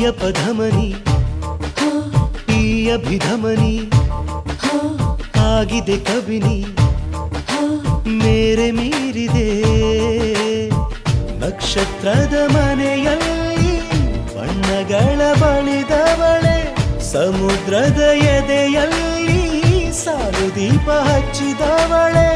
ಪಧಮನಿ ಈ ಅಭಿಧಮನಿ ಆಗಿದೆ ಕವಿನಿ ಮೇರೆ ಮೀರಿದೆ ನಕ್ಷತ್ರದ ಮನೆಯಲ್ಲಿ ಬಣ್ಣಗಳ ಬಳಿದವಳೆ ಸಮುದ್ರದ ಎದೆಯಲ್ಲಿ ಸಾಲು ದೀಪ ಹಚ್ಚಿದವಳೆ